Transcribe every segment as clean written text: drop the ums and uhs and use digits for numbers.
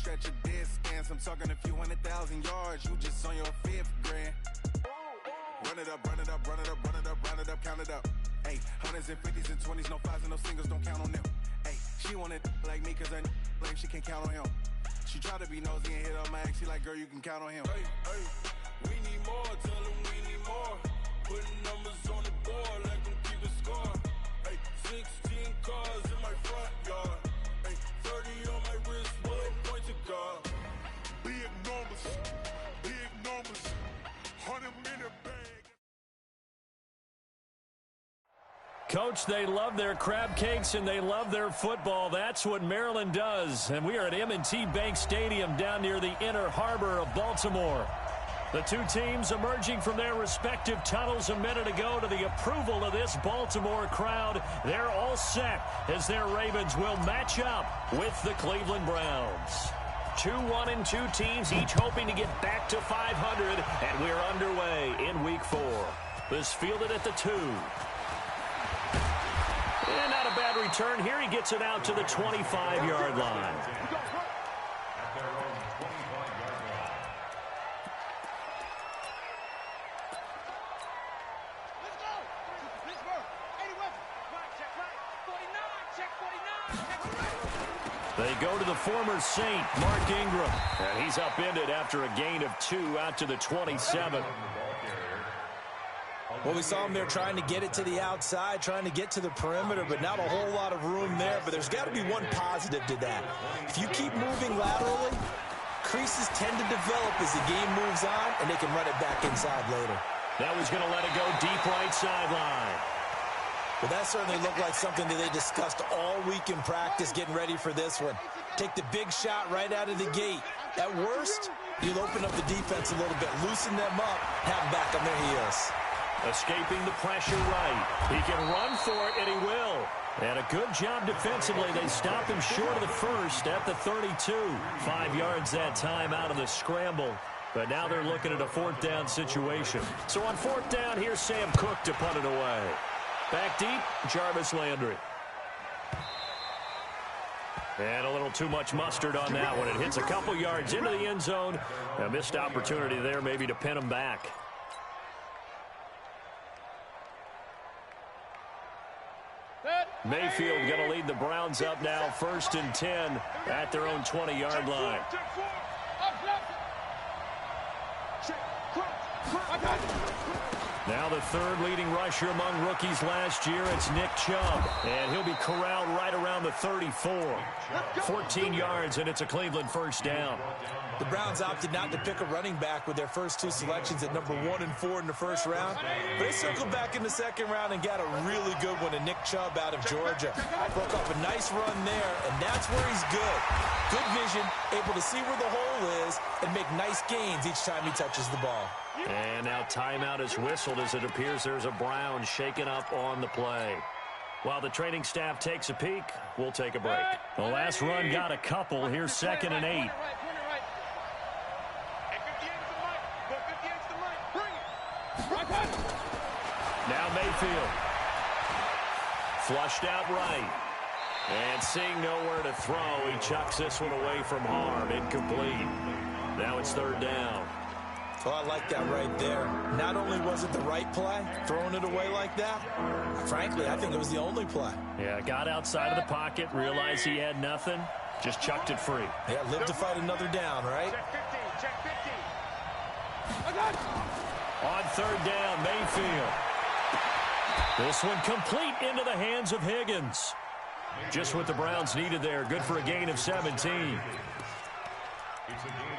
stretch a distance. I'm talking a few 100,000 yards. You just on your 5th grand. Run it up, run it up, run it up, run it up, run it up, count it up. Hey, hundreds and 50s and 20s, no 5s and no singles, don't count on them. Hey, she wanted like me cause her lame, she can't count on him. She tried to be nosy and hit on my ex, she like, girl, you can count on him. Hey, hey, we need more, tell them we need more. Putting numbers on the board, let them keep it score. Hey, 16 cars in my front yard. Hey, 30 on my wrist, will point to God. Big numbers, 100-minute bag. Coach, they love their crab cakes and they love their football. That's what Maryland does. And we are at M&T Bank Stadium down near the inner harbor of Baltimore. The two teams emerging from their respective tunnels a minute ago to the approval of this Baltimore crowd. They're all set as their Ravens will match up with the Cleveland Browns. 2-1-2 teams, each hoping to get back to 500, and we're underway in Week 4. This fielded at the 2. And not a bad return here. He gets it out to the 25-yard line. They go to the former Saint, Mark Ingram. And he's upended after a gain of 2 out to the 27. Well, we saw him there trying to get it to the outside, trying to get to the perimeter, but not a whole lot of room there. But there's got to be one positive to that. If you keep moving laterally, creases tend to develop as the game moves on, and they can run it back inside later. Now he's going to let it go deep right sideline. Well, that certainly looked like something that they discussed all week in practice getting ready for this one. Take the big shot right out of the gate. At worst, you'll open up the defense a little bit, loosen them up, have them back on their heels. Escaping the pressure right. He can run for it, and he will. And a good job defensively. They stop him short of the first at the 32. 5 yards that time out of the scramble. But now they're looking at a 4th down situation. So on 4th down, here's Sam Cook to punt it away. Back deep, Jarvis Landry. And a little too much mustard on that one. It hits a couple yards into the end zone. A missed opportunity there maybe to pin him back. Mayfield going to lead the Browns up now, 1st and 10 at their own 20-yard line. Now the 3rd leading rusher among rookies last year, it's Nick Chubb. And he'll be corralled right around the 34. 14 yards, and it's a Cleveland 1st down. The Browns opted not to pick a running back with their first 2 selections at number 1 and 4 in the 1st round. But they circled back in the 2nd round and got a really good one to Nick Chubb out of Georgia. Broke off a nice run there, and that's where he's good. Good vision, able to see where the hole is, and make nice gains each time he touches the ball. And now timeout is whistled as it appears there's a Brown shaken up on the play. While the training staff takes a peek, we'll take a break. The last run got a couple. Here's 2nd and 8. Now Mayfield. Flushed out right. And seeing nowhere to throw, he chucks this one away from harm. Incomplete. Now it's 3rd down. Well, I like that right there. Not only was it the right play, throwing it away like that, frankly, I think it was the only play. Yeah, got outside of the pocket, realized he had nothing, just chucked it free. Yeah, live to fight another down, right? Check 15. On 3rd down, Mayfield. This one complete into the hands of Higgins. Just what the Browns needed there. Good for a gain of 17. It's a gain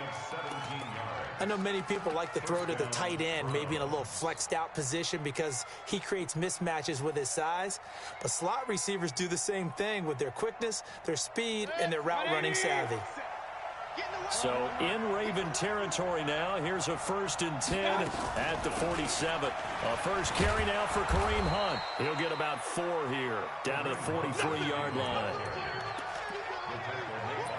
of 17 yards. I know many people like to throw to the tight end, maybe in a little flexed out position because he creates mismatches with his size. But slot receivers do the same thing with their quickness, their speed, and their route running savvy. So in Raven territory now, here's a 1st and 10 at the 47. A first carry now for Kareem Hunt. He'll get about 4 here, down to the 43-yard line.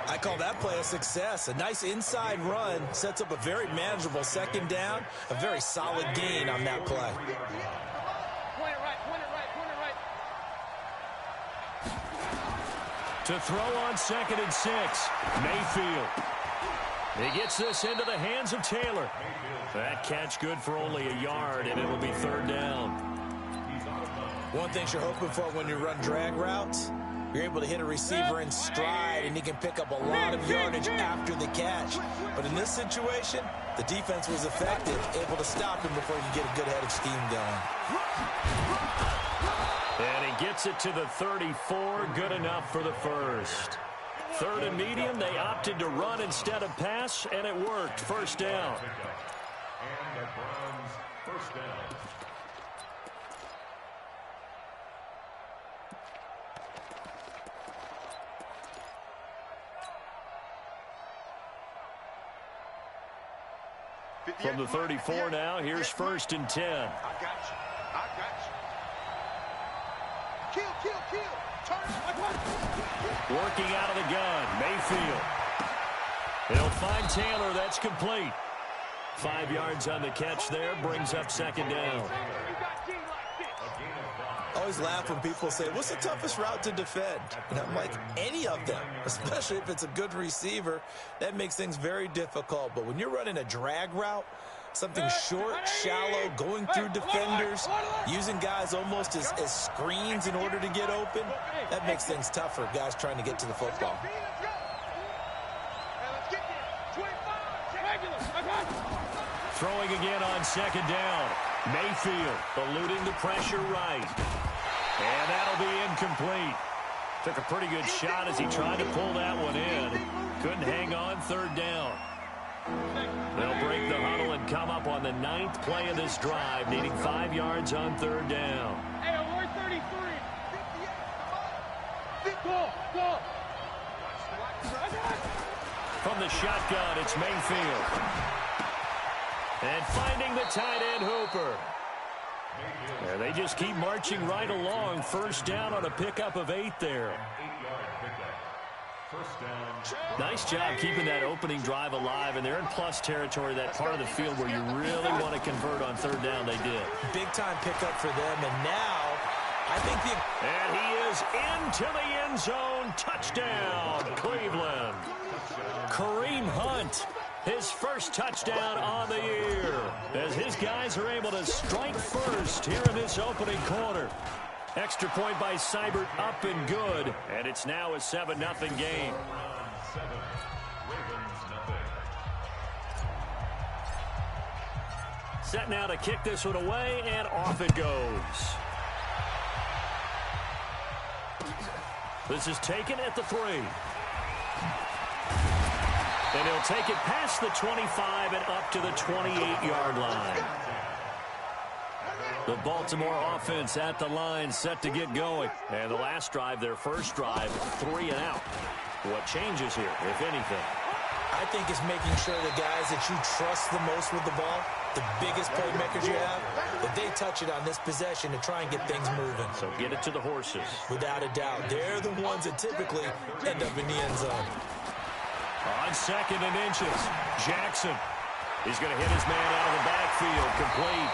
I call that play a success. A nice inside run sets up a very manageable 2nd down. A very solid gain on that play. To throw on 2nd and 6. Mayfield. He gets this into the hands of Taylor. That catch good for only a yard, and it'll be 3rd down. One thing you're hoping for when you run drag routes, you're able to hit a receiver in stride, and he can pick up a lot of yardage after the catch. But in this situation, the defense was effective, able to stop him before he could get a good head of steam going. And he gets it to the 34, good enough for the first. 3rd and medium, they opted to run instead of pass, and it worked. 1st down. And the Browns, 1st down. From the 34 now, here's 1st and 10. I got you. I got you. Kill. Turn. Working out of the gun, Mayfield. He'll find Taylor. That's complete. 5 yards on the catch there, brings up 2nd down. I always laugh when people say, what's the toughest route to defend? And I'm like, any of them, especially if it's a good receiver. That makes things very difficult. But when you're running a drag route, something short, shallow, going through defenders, using guys almost as screens in order to get open, that makes things tough for guys trying to get to the football. Throwing again on 2nd down. Mayfield eluding the pressure right. And that'll be incomplete. Took a pretty good shot as he tried to pull that one in. Couldn't hang on. 3rd down. They'll break the huddle and come up on the 9th play of this drive, needing 5 yards on 3rd down. Hey, we're 33. 58. Go. From the shotgun, it's Mayfield. And finding the tight end, Hooper. Yeah, they just keep marching right along. 1st down on a pickup of 8 there. Nice job keeping that opening drive alive, and they're in plus territory, that part of the field where you really want to convert on 3rd down. They did. Big-time pickup for them, and now I think And he is into the end zone. Touchdown, Cleveland. Kareem Hunt, his first touchdown on the year, as his guys are able to strike first here in this opening quarter. Extra point by Seibert, up and good, and it's now a 7-0 game. Set now to kick this one away, and off it goes. This is taken at the 3. And he'll take it past the 25 and up to the 28-yard line. The Baltimore offense at the line, set to get going. And the last drive, their first drive, 3 and out. What changes here, if anything? I think it's making sure the guys that you trust the most with the ball, the biggest playmakers you have, that they touch it on this possession to try and get things moving. So get it to the horses. Without a doubt. They're the ones that typically end up in the end zone. On 2nd and inches, Jackson. He's going to hit his man out of the backfield, complete.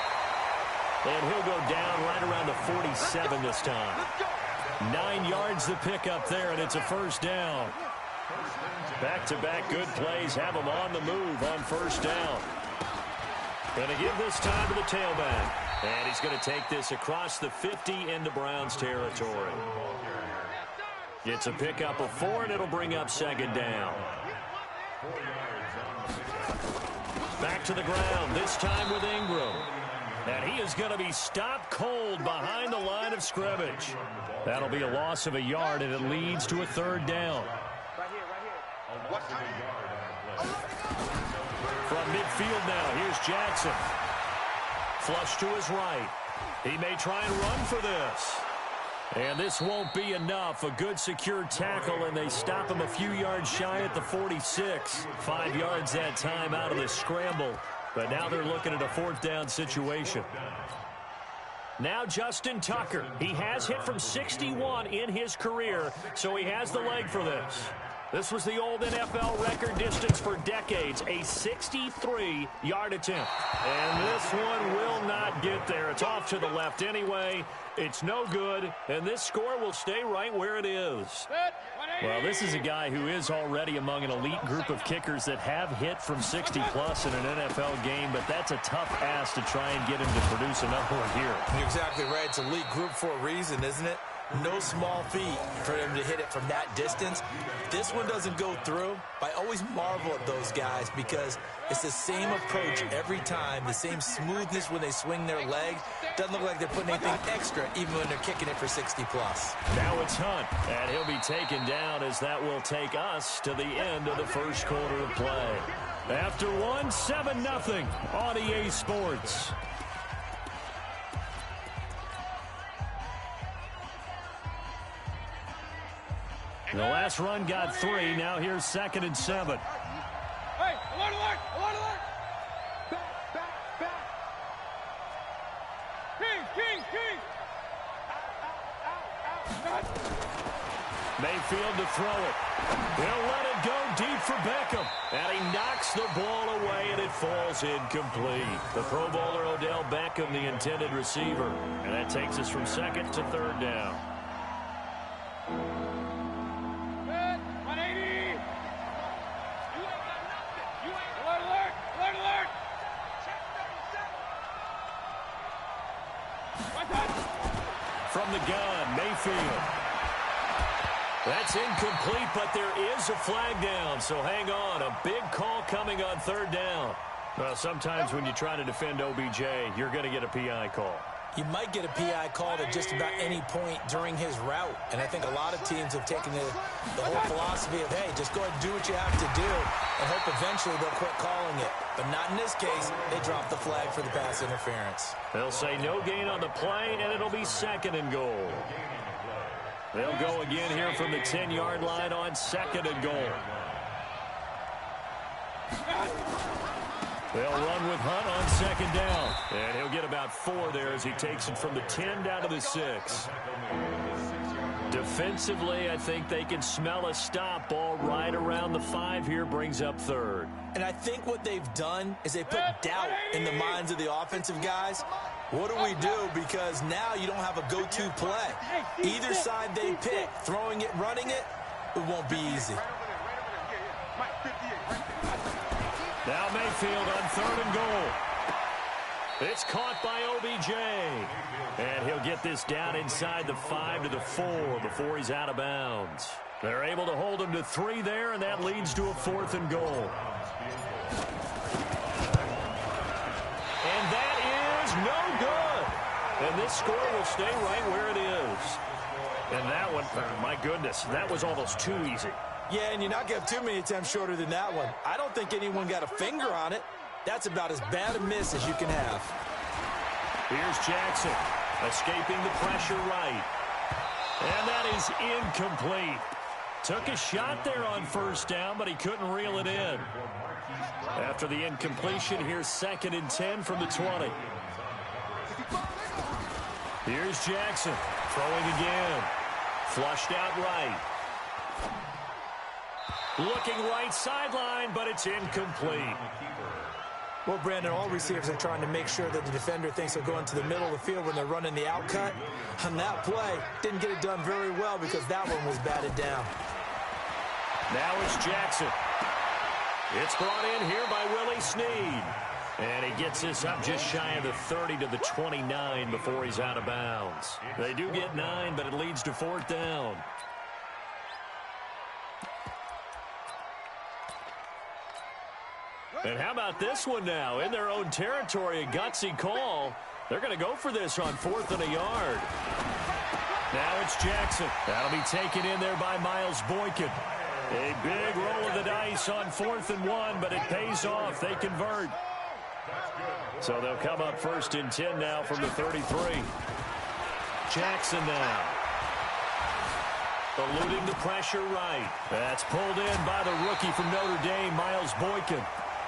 And he'll go down right around the 47 this time. 9 yards to pick up there, and it's a 1st down. Back-to-back good plays have him on the move on 1st down. Going to give this time to the tailback. And he's going to take this across the 50 into Browns territory. It's a pickup of 4, and it'll bring up 2nd down. Back to the ground, this time with Ingram. And he is going to be stopped cold behind the line of scrimmage. That'll be a loss of a yard, and it leads to a 3rd down. From midfield now, here's Jackson. Flush to his right. He may try and run for this. And this won't be enough. A good secure tackle, and they stop him a few yards shy at the 46. 5 yards that time out of the scramble. But now they're looking at a 4th down situation. Now Justin Tucker. He has hit from 61 in his career, so he has the leg for this. This was the old NFL record distance for decades, a 63-yard attempt. And this one will not get there. It's off to the left anyway. It's no good, and this score will stay right where it is. Well, this is a guy who is already among an elite group of kickers that have hit from 60-plus in an NFL game, but that's a tough ask to try and get him to produce another one here. You're exactly right. It's elite group for a reason, isn't it? No small feat for him to hit it from that distance. If this one doesn't go through, I always marvel at those guys because it's the same approach every time, the same smoothness when they swing their legs. Doesn't look like they're putting anything extra even when they're kicking it for 60-plus. Now it's Hunt, and he'll be taken down as that will take us to the end of the first quarter of play. After one, 7-0 on EA Sports. The last run got 3. Now here's 2nd and 7. Hey, alert, alert, alert, alert. Back. King. Mayfield to throw it. He'll let it go deep for Beckham. And he knocks the ball away, and it falls incomplete. The Pro Bowler Odell Beckham, the intended receiver. And that takes us from 2nd to 3rd down. From the gun, Mayfield. That's incomplete, but there is a flag down, so hang on. A big call coming on 3rd down. Well, sometimes when you try to defend OBJ, you're going to get a PI call. You might get a PI called at just about any point during his route. And I think a lot of teams have taken the whole philosophy of, hey, just go ahead and do what you have to do and hope eventually they'll quit calling it. But not in this case. They dropped the flag for the pass interference. They'll say no gain on the play, and it'll be 2nd and goal. They'll go again here from the 10-yard line on 2nd and goal. They'll run with Hunt on 2nd down. And he'll get about 4 there as he takes it from the 10 down to the 6. Defensively, I think they can smell a stop. Ball right around the 5 here brings up 3rd. And I think what they've done is they put doubt in the minds of the offensive guys. What do we do? Because now you don't have a go-to play. Either side they pick, throwing it, running it, it won't be easy. Now Mayfield on 3rd and goal. It's caught by OBJ. And he'll get this down inside the 5 to the 4 before he's out of bounds. They're able to hold him to 3 there, and that leads to a 4th and goal. And that is no good. And this score will stay right where it is. And that one, my goodness, that was almost too easy. Yeah, and you're not going to have too many attempts shorter than that one. I don't think anyone got a finger on it. That's about as bad a miss as you can have. Here's Jackson, escaping the pressure right. And that is incomplete. Took a shot there on 1st down, but he couldn't reel it in. After the incompletion, here's 2nd and 10 from the 20. Here's Jackson, throwing again. Flushed out right. Looking right sideline, but it's incomplete. Well, Brandon, all receivers are trying to make sure that the defender thinks they'll go into the middle of the field when they're running the out cut. On that play, didn't get it done very well because that one was batted down. Now it's Jackson. It's brought in here by Willie Snead. And he gets this up just shy of the 30 to the 29 before he's out of bounds. They do get 9, but it leads to 4th down. And how about this one now? In their own territory, a gutsy call. They're going to go for this on 4th and a yard. Now it's Jackson. That'll be taken in there by Miles Boykin. A big roll of the dice on 4th and 1, but it pays off. They convert. So they'll come up 1st and 10 now from the 33. Jackson now. Eluding the pressure right. That's pulled in by the rookie from Notre Dame, Miles Boykin.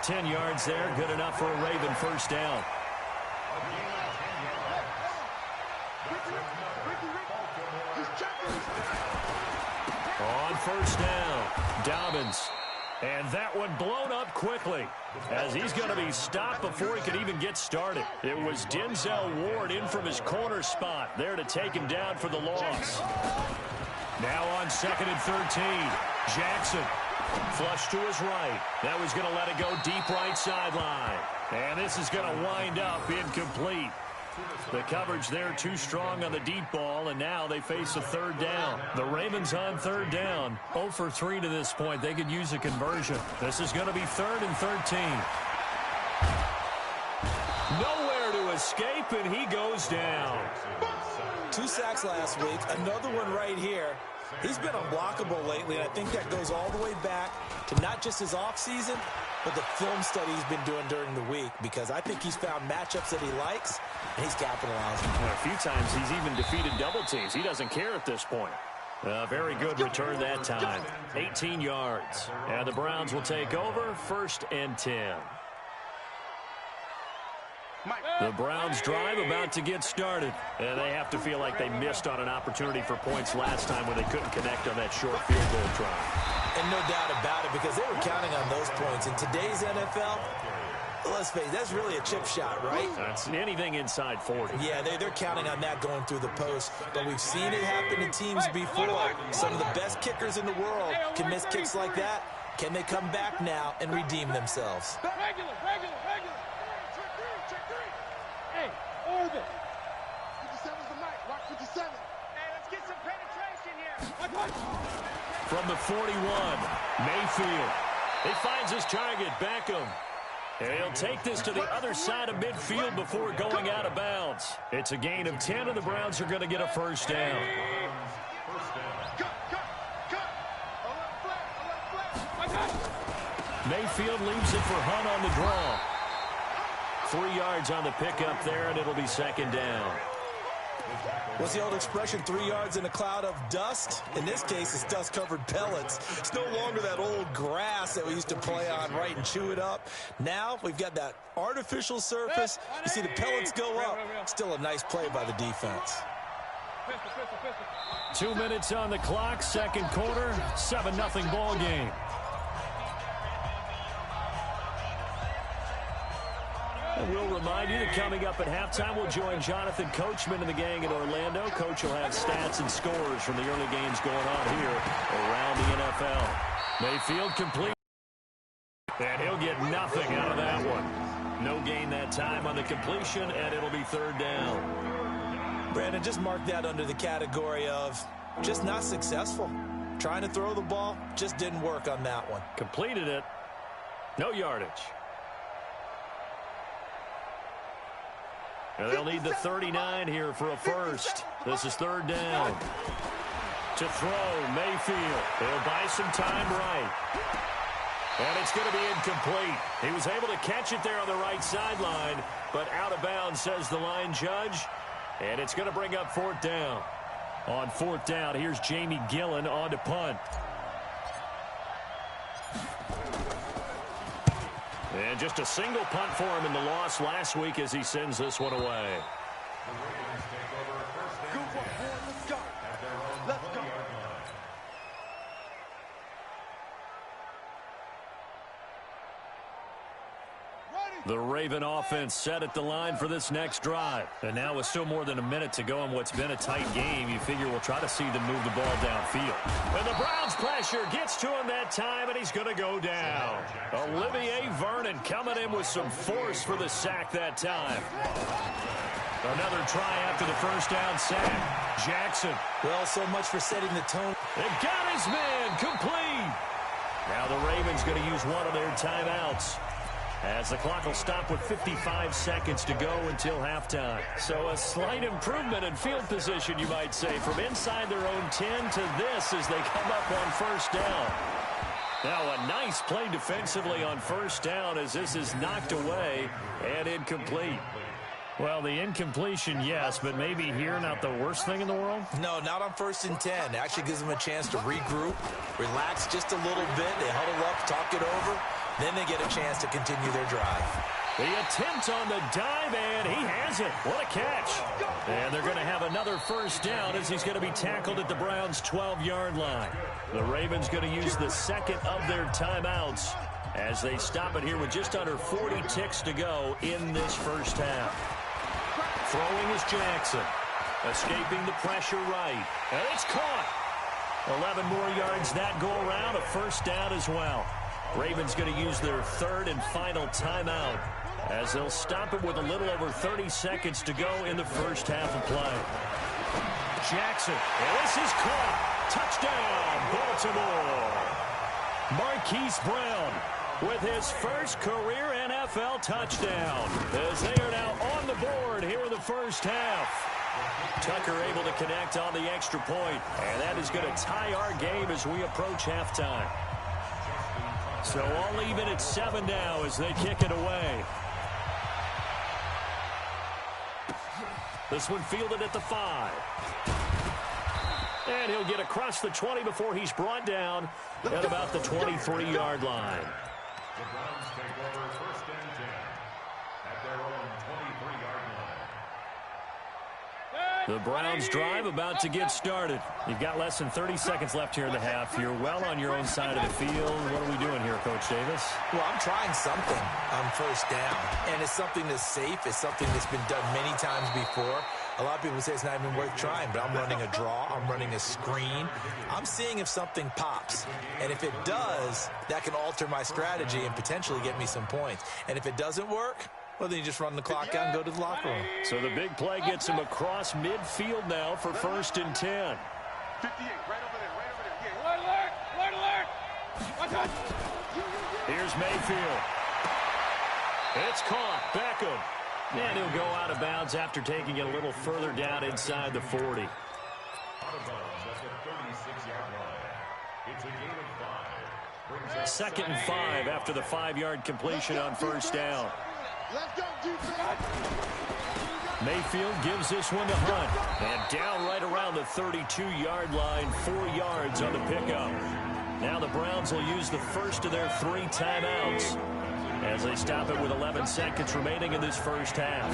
10 yards there, good enough for a Raven 1st down. On 1st down, Dobbins. And that one blown up quickly as he's going to be stopped before he could even get started. It was Denzel Ward in from his corner spot there to take him down for the loss. Now on 2nd and 13, Jackson. Flush to his right. That was going to let it go deep right sideline. And this is going to wind up incomplete. The coverage there too strong on the deep ball, and now they face a 3rd down. The Ravens on 3rd down. 0 for 3 to this point. They could use a conversion. This is going to be 3rd and 13. Nowhere to escape, and he goes down. 2 sacks last week. Another one right here. He's been unblockable lately, and I think that goes all the way back to not just his offseason, but the film study he's been doing during the week, because I think he's found matchups that he likes, and he's capitalizing. Well, a few times he's even defeated double teams. He doesn't care at this point. Very good return that time. 18 yards. And the Browns will take over 1st and 10. The Browns drive about to get started. And they have to feel like they missed on an opportunity for points last time when they couldn't connect on that short field goal try. And no doubt about it, because they were counting on those points. In today's NFL, let's face it, that's really a chip shot, right? That's anything inside 40. Yeah, they're counting on that going through the post. But we've seen it happen to teams before. Some of the best kickers in the world can miss kicks like that. Can they come back now and redeem themselves? Regular. Hey, Orbit. 57's the mic. Rock 57. Hey, let's get some penetration here. From the 41, Mayfield. He finds his target, Beckham. And he'll take this to the other side of midfield before going out of bounds. It's a gain of 10, and the Browns are going to get a 1st down. Mayfield leaves it for Hunt on the draw. 3 yards on the pickup there, and it'll be 2nd down. What's the old expression, 3 yards in a cloud of dust? In this case, it's dust-covered pellets. It's no longer that old grass that we used to play on, right, and chew it up. Now we've got that artificial surface. You see the pellets go up. Still a nice play by the defense. 2 minutes on the clock, 2nd quarter, 7-0 ball game. And we'll remind you that coming up at halftime, we'll join Jonathan Coachman and the gang in Orlando. Coach will have stats and scores from the early games going on here around the NFL. Mayfield complete. And he'll get nothing out of that one. No gain that time on the completion, and it'll be 3rd down. Brandon, just mark that under the category of just not successful. Trying to throw the ball, just didn't work on that one. Completed it. No yardage. And they'll need the 39 here for a 1st. This is 3rd down. To throw, Mayfield. He'll buy some time right. And it's going to be incomplete. He was able to catch it there on the right sideline, but out of bounds, says the line judge. And it's going to bring up 4th down. On 4th down, here's Jamie Gillen on to punt. And just a single punt for him in the loss last week as he sends this one away. The Raven offense set at the line for this next drive. And now with still more than a minute to go in what's been a tight game, you figure we'll try to see them move the ball downfield. And the Browns pressure gets to him that time, and he's going to go down. Olivier Vernon coming in with some force for the sack that time. Another try after the 1st down sack. Jackson. Well, so much for setting the tone. They got his man complete. Now the Ravens going to use one of their timeouts, as the clock will stop with 55 seconds to go until halftime. So a slight improvement in field position, you might say, from inside their own 10 to this as they come up on 1st down. Now a nice play defensively on 1st down as this is knocked away and incomplete. Well, the incompletion, yes, but maybe here not the worst thing in the world? No, not on 1st and 10. It actually gives them a chance to regroup, relax just a little bit. They huddle up, talk it over. Then they get a chance to continue their drive. The attempt on the dive, and he has it. What a catch. And they're going to have another first down as he's going to be tackled at the Browns' 12-yard line. The Ravens going to use the second of their timeouts as they stop it here with just under 40 ticks to go in this first half. Throwing is Jackson. Escaping the pressure right. And it's caught. 11 more yards that go around. A first down as well. Ravens going to use their third and final timeout as they'll stop it with a little over 30 seconds to go in the first half of play. Jackson. And this is caught. Touchdown, Baltimore. Marquise Brown with his first career NFL touchdown as they are now on the board here in the first half. Tucker able to connect on the extra point, and that is going to tie our game as we approach halftime. So all even at 7 now as they kick it away. This one fielded at the 5. And he'll get across the 20 before he's brought down at about the 23-yard line. The Browns take over first and 10 at their own 23-yard line. The Browns drive about to get started. You've got less than 30 seconds left here in the half. You're well on your own side of the field. What are we doing here, Coach Davis? Well, I'm trying something on first down, and it's something that's safe. It's something that's been done many times before. A lot of people say it's not even worth trying, but I'm running a draw. I'm running a screen. I'm seeing if something pops, and if it does, that can alter my strategy and potentially get me some points. And if it doesn't work, well, then you just run the clock out and go to the locker room. So the big play gets him across midfield now for first and 10. 58, right over there, right over there. Yeah. Alert, alert. Here's Mayfield. It's caught. Beckham. And he'll go out of bounds after taking it a little further down inside the 40. Out of bounds at the 36-yard line. It's a gain of 5. Brings us Second and 5 after the 5-yard completion on first down. Let's go, defense. Mayfield gives this one to Hunt. And down right around the 32-yard line, 4 yards on the pickup. Now the Browns will use the first of their 3 timeouts as they stop it with 11 seconds remaining in this first half.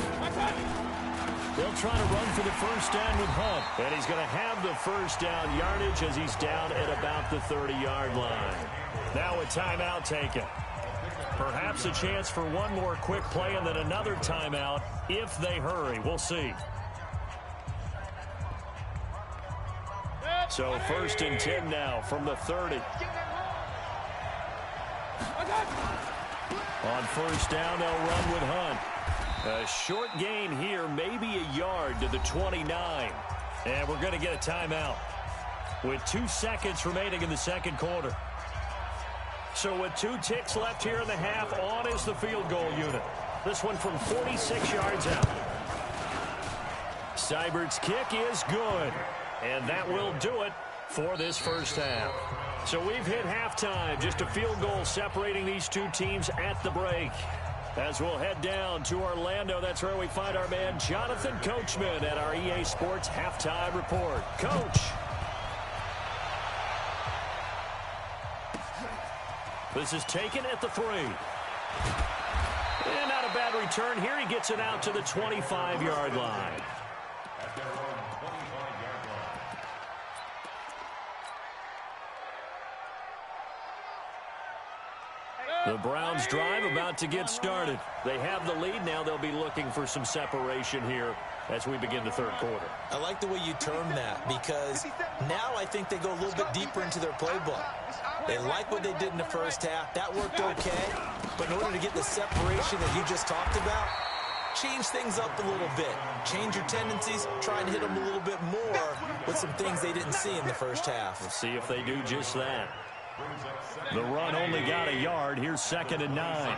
They'll try to run for the first down with Hunt. And he's going to have the first down yardage as he's down at about the 30-yard line. Now a timeout taken. Perhaps a chance for one more quick play and then another timeout if they hurry. We'll see. So first and 10 now from the 30. On first down, they'll run with Hunt. A short gain here, maybe a yard to the 29. And we're going to get a timeout with 2 seconds remaining in the second quarter. So with 2 ticks left here in the half, on is the field goal unit. This one from 46 yards out. Seibert's kick is good. And that will do it for this first half. So we've hit halftime. Just a field goal separating these two teams at the break. As we'll head down to Orlando, that's where we find our man Jonathan Coachman at our EA Sports Halftime Report. Coach. This is taken at the 3. And not a bad return here. He gets it out to the 25-yard line. at their own 25-yard line. The Browns drive about to get started. They have the lead. Now they'll be looking for some separation here as we begin the third quarter. I like the way you term that, because now I think they go a little bit deeper into their playbook. They like what they did in the first half. That worked okay. But in order to get the separation that you just talked about, change things up a little bit. Change your tendencies. Try and hit them a little bit more with some things they didn't see in the first half. We'll see if they do just that. The run only got a yard. Here's 2nd and 9.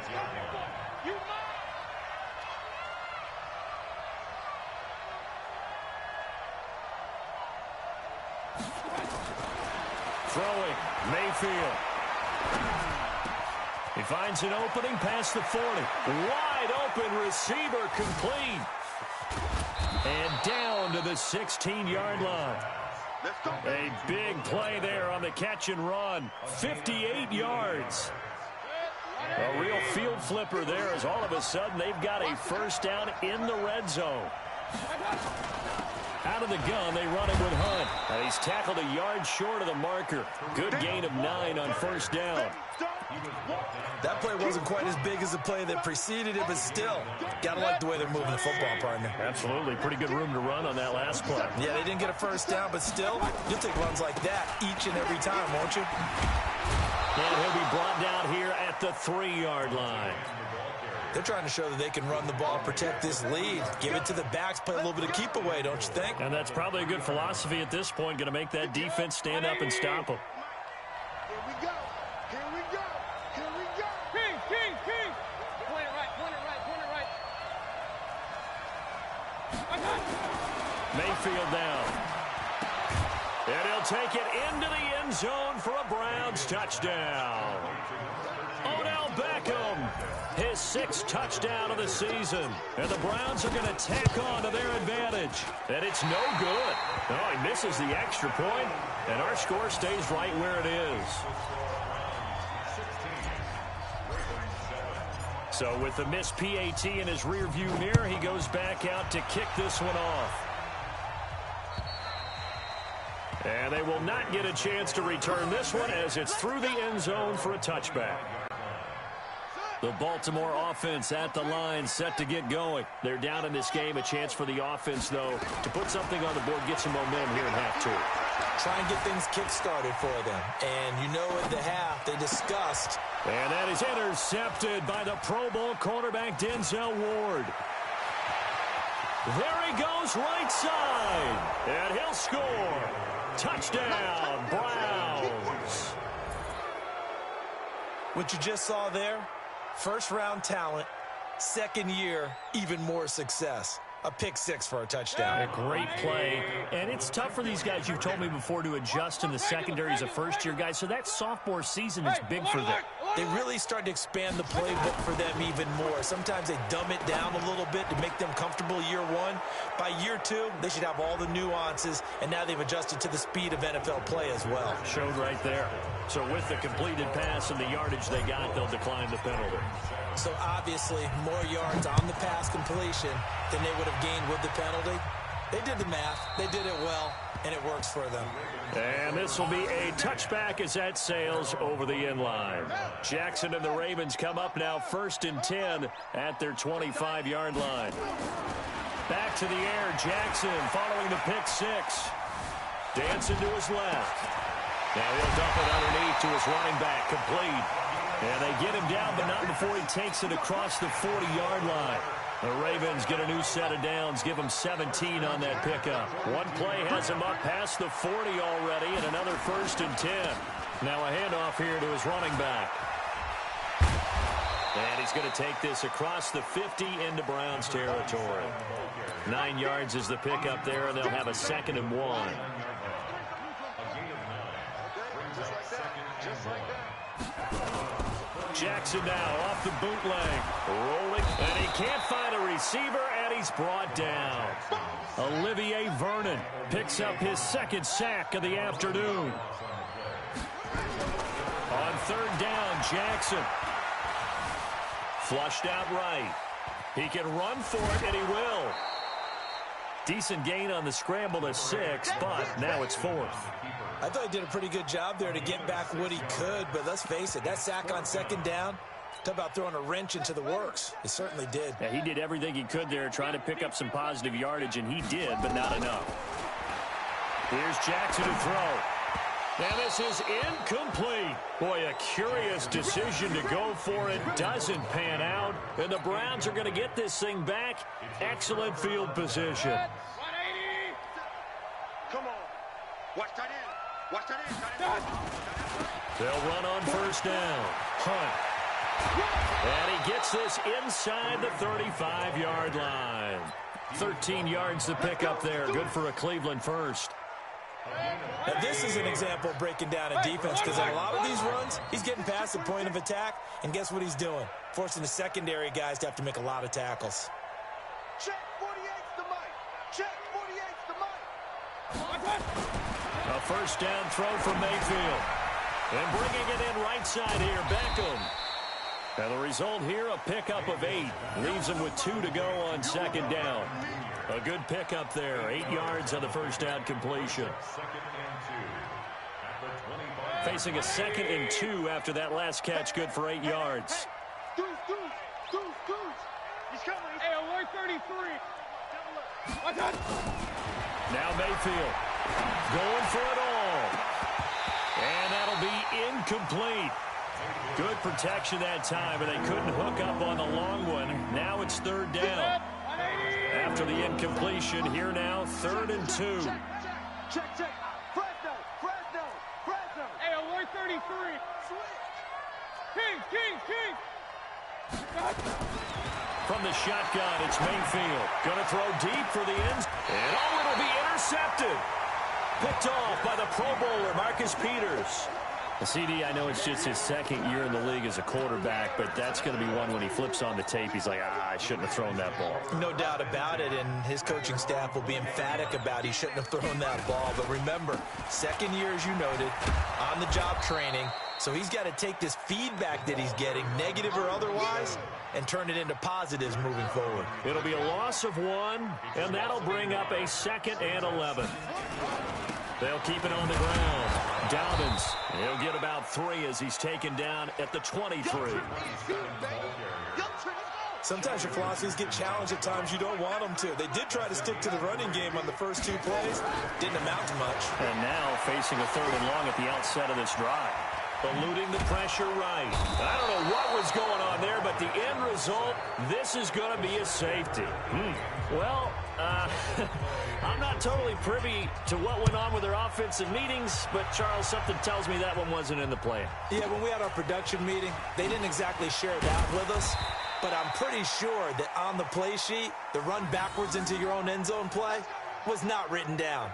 Throwing, Mayfield. He finds an opening past the 40. Wide open receiver complete. And down to the 16-yard line. A big play there on the catch and run. 58 yards. A real field flipper there as all of a sudden they've got a first down in the red zone. Out of the gun, they run it with Hunt. And he's tackled a yard short of the marker. Good gain of 9 on first down. That play wasn't quite as big as the play that preceded it, but still, gotta like the way they're moving the football, partner. Absolutely. Pretty good room to run on that last play. Yeah, they didn't get a first down, but still, you'll take runs like that each and every time, won't you? And he'll be brought down here at the 3-yard line. They're trying to show that they can run the ball, protect this lead, give it to the backs, play a little bit of keep away, don't you think? And that's probably a good philosophy at this point, going to make that defense stand up and stop them. Here we go. Here we go. Here we go. King, king, king. Point it right, point it right, point it right. Mayfield down. And he'll take it into the end zone for a Browns touchdown. Odell Beckham, his 6th touchdown of the season. And the Browns are going to tack on to their advantage. And it's no good. Oh, he misses the extra point, and our score stays right where it is. So with the missed PAT in his rearview mirror, he goes back out to kick this one off. And they will not get a chance to return this one as it's through the end zone for a touchback. The Baltimore offense at the line, set to get going. They're down in this game. A chance for the offense, though, to put something on the board, get some momentum here in half 2. Try and get things kick-started for them. And you know at the half, they discussed. And that is intercepted by the Pro Bowl cornerback Denzel Ward. There he goes right side. And he'll score. Touchdown, Browns. What you just saw there, first-round talent, second year, even more success. A pick 6 for a touchdown. A great play. And it's tough for these guys, you've told me before, to adjust in the secondary as a first-year guy. So that sophomore season is big for them. They really start to expand the playbook for them even more. Sometimes they dumb it down a little bit to make them comfortable year 1. By year 2, they should have all the nuances, and now they've adjusted to the speed of NFL play as well. Showed right there. So with the completed pass and the yardage they got, they'll decline the penalty. So obviously, more yards on the pass completion than they would have gained with the penalty. They did the math. They did it well, and it works for them. And this will be a touchback as that sails over the end line. Jackson and the Ravens come up now 1st and 10 at their 25-yard line. Back to the air, Jackson following the pick 6. Dancing to his left. Now he'll dump it underneath to his running back, complete. And they get him down, but not before he takes it across the 40-yard line. The Ravens get a new set of downs, give him 17 on that pickup. One play has him up past the 40 already, and another 1st and 10. Now a handoff here to his running back. And he's going to take this across the 50 into Browns territory. 9 yards is the pickup there, and they'll have a 2nd and 1. Jackson now off the bootleg, rolling, and he can't find a receiver, and he's brought down. Olivier Vernon picks up his 2nd sack of the afternoon. On 3rd down, Jackson. Flushed out right. He can run for it, and he will. Decent gain on the scramble to 6, but now it's 4th. I thought he did a pretty good job there to get back what he could, but let's face it, that sack on 2nd down, talk about throwing a wrench into the works. It certainly did. Yeah, he did everything he could there, trying to pick up some positive yardage, and he did, but not enough. Here's Jackson to throw. And this is incomplete. Boy, a curious decision to go for it. Doesn't pan out, and the Browns are going to get this thing back. Excellent field position. 180. Come on. Watch that in. Watch that in. They'll run on 1st down. Hunt. And he gets this inside the 35-yard line. 13 yards to pick up there. Good for a Cleveland 1st. Now, this is an example of breaking down a defense, because on a lot of these runs, he's getting past the point of attack, and guess what he's doing? Forcing the secondary guys to have to make a lot of tackles. Check 48's the mic. Check 48's the mic. A 1st down throw from Mayfield. And bringing it in right side here, Beckham. And the result here, a pickup of 8. Leaves them with 2 to go on second down. A good pickup there. 8 yards on the first down completion. Facing a 2nd and 2 after that last catch, good for 8 yards. Goose. He's coming. Hey, alert 33. Now Mayfield going for it all. And that'll be incomplete. Good protection that time, but they couldn't hook up on the long one. Now it's 3rd down. After the incompletion, here now, 3rd and 2. Check. Fresno. Hey, alert 33. King. From the shotgun, it's Mayfield. Going to throw deep for the end. And it'll be intercepted. Picked off by the Pro Bowler, Marcus Peters. CD, I know it's just his 2nd year in the league as a quarterback, but that's going to be one when he flips on the tape. He's like, I shouldn't have thrown that ball. No doubt about it, and his coaching staff will be emphatic about he shouldn't have thrown that ball. But remember, 2nd year, as you noted, on-the-job training. So he's got to take this feedback that he's getting, negative or otherwise, and turn it into positives moving forward. It'll be a loss of 1, and that'll bring up a 2nd and 11. They'll keep it on the ground. Dobbins, he'll get about 3 as he's taken down at the 23. Sometimes your philosophies get challenged at times you don't want them to. They did try to stick to the running game on the first 2 plays. Didn't amount to much. And now facing a 3rd and long at the outset of this drive. Eluding the pressure right. I don't know what was going on there, but the end result, this is going to be a safety. Well, I'm not totally privy to what went on with their offensive meetings, but, Charles, something tells me that one wasn't in the plan. Yeah, when we had our production meeting, they didn't exactly share that with us, but I'm pretty sure that on the play sheet, the run backwards into your own end zone play was not written down.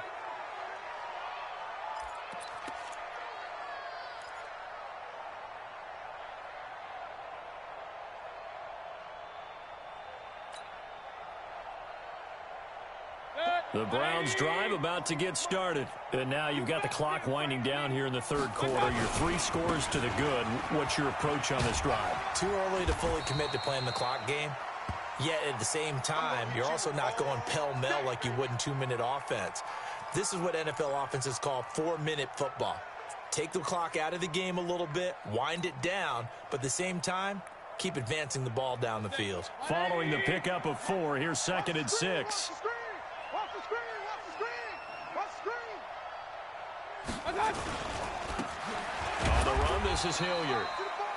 The Browns drive about to get started. And now you've got the clock winding down here in the 3rd quarter. You're 3 scores to the good. What's your approach on this drive? Too early to fully commit to playing the clock game. Yet at the same time, you're also not going pell-mell like you would in 2-minute offense. This is what NFL offenses call 4-minute football. Take the clock out of the game a little bit, wind it down, but at the same time, keep advancing the ball down the field. Following the pickup of 4, here's 2nd and 6. On the run, this is Hilliard.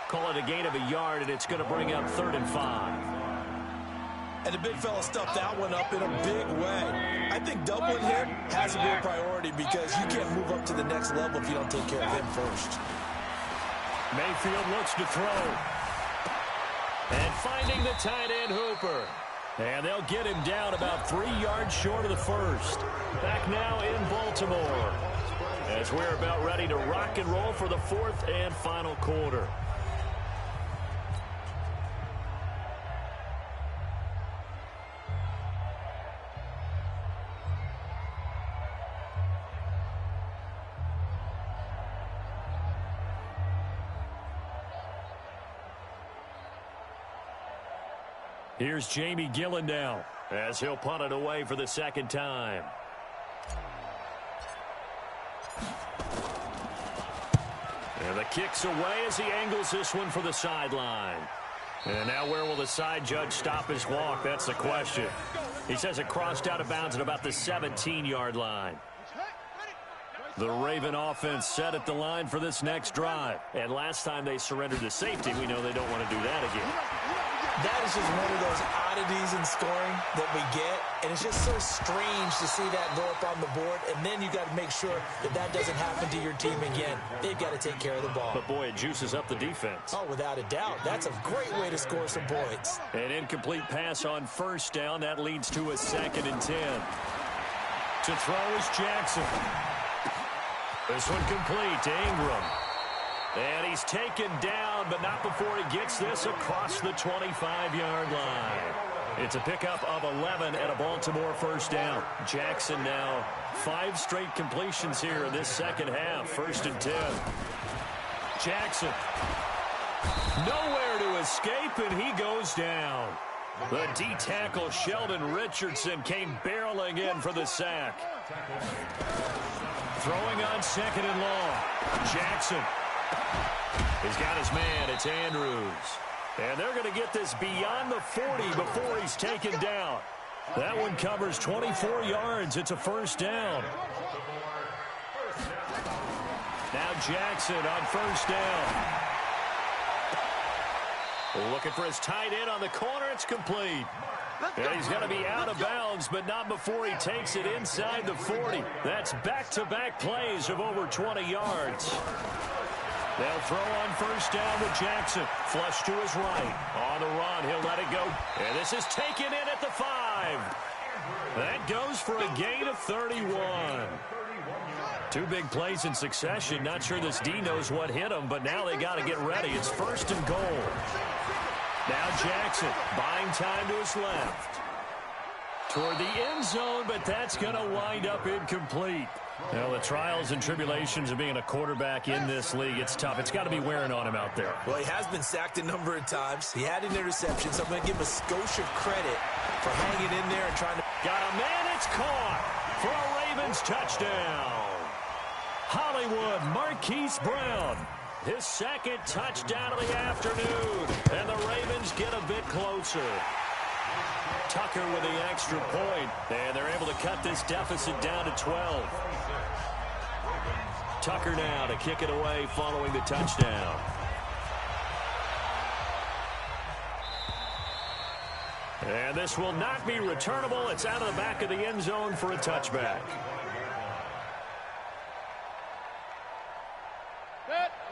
Call it a gain of a yard, and it's going to bring up 3rd and 5. And the big fella stuffed that one up in a big way. I think doubling him has to be a priority because you can't move up to the next level if you don't take care of him first. Mayfield looks to throw. And finding the tight end, Hooper. And they'll get him down about 3 yards short of the first. Back now in Baltimore, as we're about ready to rock and roll for the 4th and final quarter. Here's Jamie Gillen now as he'll punt it away for the 2nd time. And the kick's away as he angles this one for the sideline. And now where will the side judge stop his walk? That's the question. He says it crossed out of bounds at about the 17-yard line. The Raven offense set at the line for this next drive. And last time they surrendered to safety, we know they don't want to do that again. That is just one of those oddities in scoring that we get, and it's just so strange to see that go up on the board, and then you got to make sure that that doesn't happen to your team again. They've got to take care of the ball. But, boy, it juices up the defense. Oh, without a doubt. That's a great way to score some points. An incomplete pass on 1st down. That leads to a 2nd and 10. To throw is Jackson. This one complete to Ingram. And he's taken down, but not before he gets this across the 25-yard line. It's a pickup of 11 at a Baltimore 1st down. Jackson now 5 straight completions here in this 2nd half. 1st and 10. Jackson nowhere to escape, and he goes down. The D-tackle Sheldon Richardson came barreling in for the sack. Throwing on 2nd and long. Jackson. He's got his man. It's Andrews. And they're going to get this beyond the 40 before he's taken down. That one covers 24 yards. It's a first down. Now Jackson on first down. Looking for his tight end on the corner. It's complete. And he's going to be out of bounds, but not before he takes it inside the 40. That's back-to-back plays of over 20 yards. They'll throw on first down with Jackson. Flush to his right. On the run, he'll let it go. And this is taken in at the 5. That goes for a gain of 31. 2 big plays in succession. Not sure this D knows what hit him, but now they got to get ready. It's 1st and goal. Now Jackson buying time to his left. Toward the end zone, but that's going to wind up incomplete. Well, the trials and tribulations of being a quarterback in this league, it's tough. It's got to be wearing on him out there. Well, he has been sacked a number of times. He had an interception, so I'm going to give him a skosh of credit for hanging in there and trying to... Got a man, it's caught for a Ravens touchdown. Hollywood Marquise Brown, his 2nd touchdown of the afternoon, and the Ravens get a bit closer. Tucker with the extra point, and they're able to cut this deficit down to 12. Tucker now to kick it away following the touchdown. And this will not be returnable. It's out of the back of the end zone for a touchback.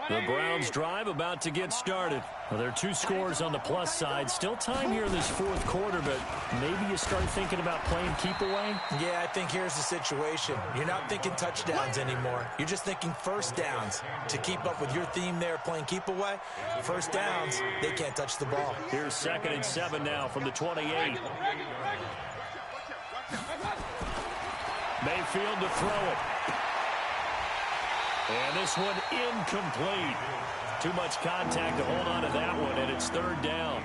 The Browns drive about to get started. Well, there are 2 scores on the plus side. Still time here in this 4th quarter, but maybe you start thinking about playing keep away? Yeah, I think here's the situation. You're not thinking touchdowns anymore. You're just thinking first downs. To keep up with your theme there, playing keep away, first downs, they can't touch the ball. Here's 2nd and 7 now from the 28. Mayfield to throw it. And this one incomplete. Too much contact to hold on to that one, and it's 3rd down.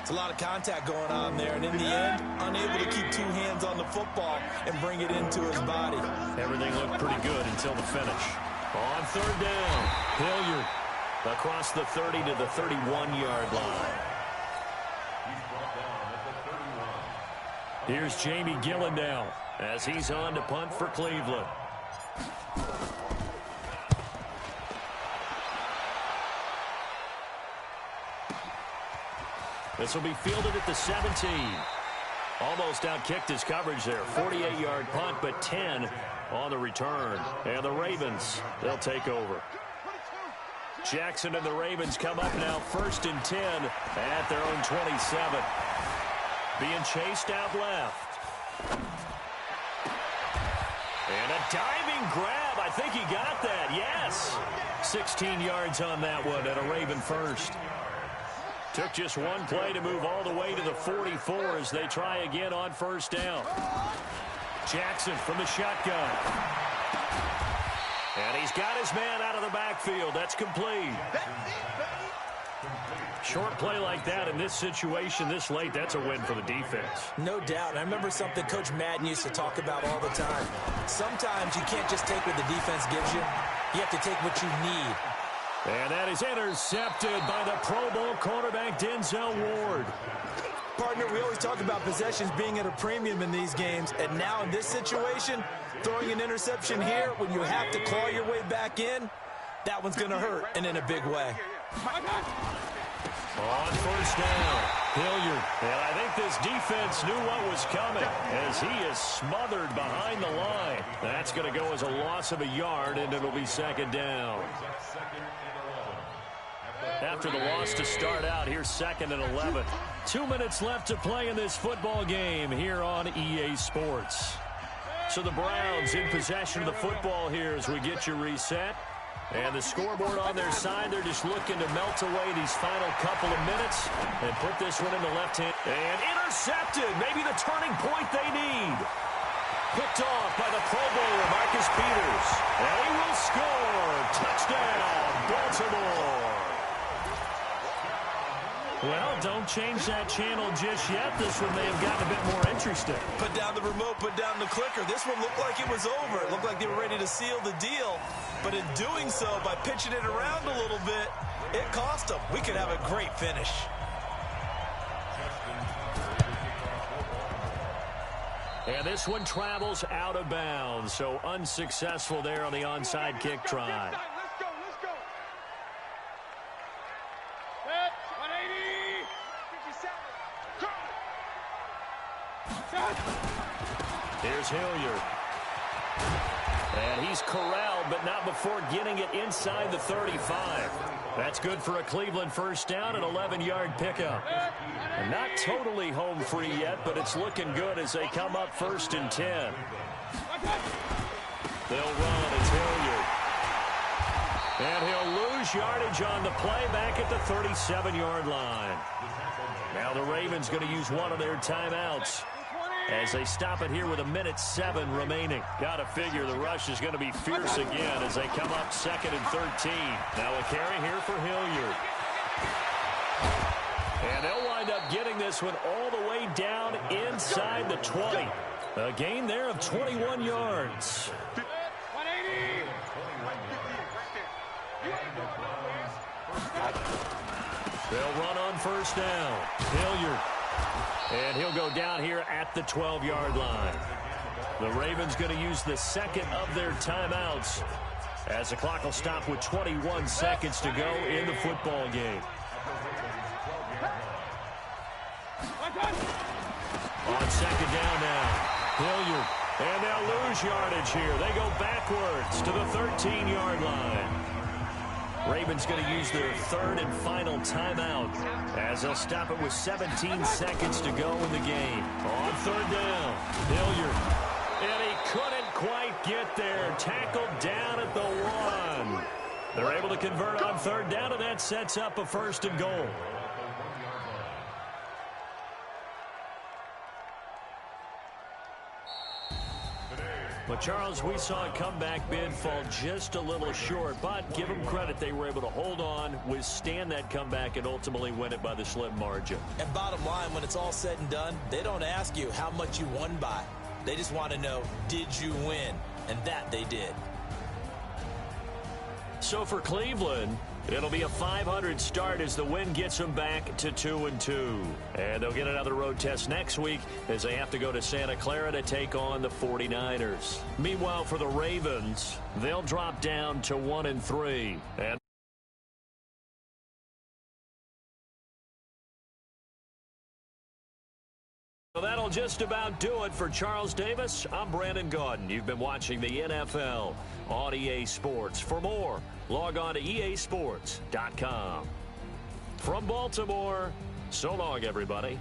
It's a lot of contact going on there, and in the end, unable to keep 2 hands on the football and bring it into his body. Everything looked pretty good until the finish. On 3rd down, Hilliard across the 30 to the 31-yard line. Here's Jamie Gillen now as he's on to punt for Cleveland. This will be fielded at the 17. Almost outkicked his coverage there. 48-yard punt, but 10 on the return. And the Ravens, they'll take over. Jackson and the Ravens come up now 1st and 10 at their own 27. Being chased out left. And a diving grab. I think he got that. Yes. 16 yards on that one and a Raven first. Took just 1 play to move all the way to the 44 as they try again on 1st down. Jackson from the shotgun. And he's got his man out of the backfield. That's complete. Short play like that in this situation this late, that's a win for the defense. No doubt. I remember something Coach Madden used to talk about all the time. Sometimes you can't just take what the defense gives you. You have to take what you need. And that is intercepted by the Pro Bowl cornerback Denzel Ward. Partner, we always talk about possessions being at a premium in these games. And now in this situation, throwing an interception here when you have to claw your way back in, that one's going to hurt, and in a big way. On 1st down, Hilliard. And I think this defense knew what was coming as he is smothered behind the line. That's going to go as a loss of a yard, and it'll be 2nd down. After the loss to start out, here's 2nd and 11. 2 minutes left to play in this football game here on EA Sports. So the Browns in possession of the football here as we get you reset. And the scoreboard on their side, they're just looking to melt away these final couple of minutes and put this one in the left hand. And intercepted, maybe the turning point they need. Picked off by the Pro Bowler, Marcus Peters. And he will score. Touchdown, Baltimore. Well, don't change that channel just yet. This one may have gotten a bit more interesting. Put down the remote, put down the clicker. This one looked like it was over. It looked like they were ready to seal the deal. But in doing so, by pitching it around a little bit, it cost them. We could have a great finish. And this one travels out of bounds, so unsuccessful there on the onside kick try. Let's go. Set, 180. 57. Go. Here's Hilliard. And he's corralled, but not before getting it inside the 35. That's good for a Cleveland first down, an 11-yard pickup. And not totally home free yet, but it's looking good as they come up 1st and 10. They'll run. It's Hilliard. And he'll lose yardage on the play back at the 37-yard line. Now the Ravens going to use one of their timeouts as they stop it here with 1:07 remaining. Got to figure the rush is going to be fierce again as they come up 2nd and 13. Now a carry here for Hilliard. And they'll wind up getting this one all the way down inside the 20. A gain there of 21 yards. 180. They'll run on first down. Hilliard. And he'll go down here at the 12-yard line. The Ravens going to use the second of their timeouts as the clock will stop with 21 seconds to go in the football game. On second down now, Hilliard. And they'll lose yardage here. They go backwards to the 13-yard line. Ravens going to use their third and final timeout as they'll stop it with 17 seconds to go in the game. On third down, Hilliard. And he couldn't quite get there. Tackled down at the 1. They're able to convert on third down, and that sets up a 1st and goal. But, Charles, we saw a comeback bid fall just a little short, but give them credit. They were able to hold on, withstand that comeback, and ultimately win it by the slim margin. And bottom line, when it's all said and done, they don't ask you how much you won by. They just want to know, did you win? And that they did. So for Cleveland, it'll be a 500 start as the win gets them back to 2-2. And they'll get another road test next week as they have to go to Santa Clara to take on the 49ers. Meanwhile, for the Ravens, they'll drop down to 1-3. And so that'll just about do it for Charles Davis. I'm Brandon Gaudin. You've been watching the NFL on EA Sports. For more, log on to easports.com. From Baltimore, so long, everybody.